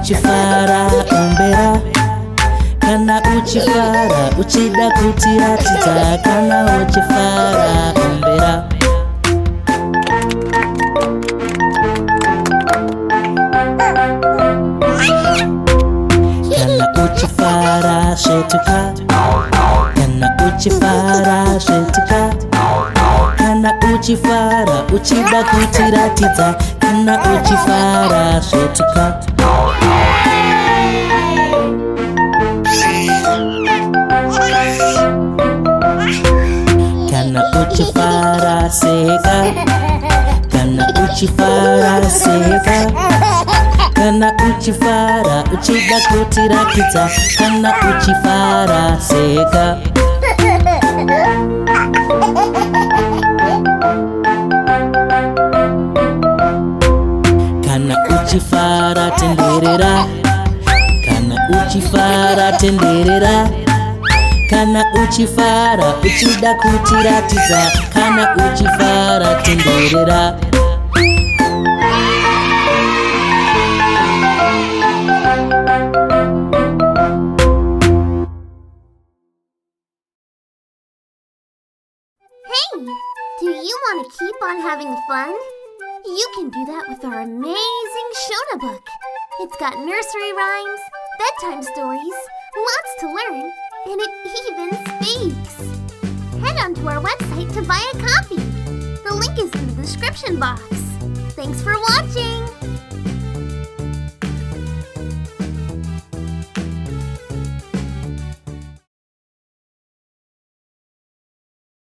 Uchifara, ombera. Kana uchifara, uchida kutiratidza. Kana uchifara, ombera. Kana uchifara, svetuka. Kana uchifara, svetuka. Kana uchifara, uchida kutiratidza. Kana uchifara, svetuka. Kana uchifara, seka. Kana uchifara, seka. Kana uchifara, uchida kutiratidza. Kana uchifara, seka. Kana uchifara, tenderera. Kana uchifara, tenderera. Kana uchifara, uchida kutiratidza. Kana uchifara, tenderera. Hey, do you want to keep on having fun? You can do that with our amazing Shona book. It's got nursery rhymes, bedtime stories, lots to learn, and it even speaks. Head on to our website to buy a copy. The link is in the description box. Thanks for watching!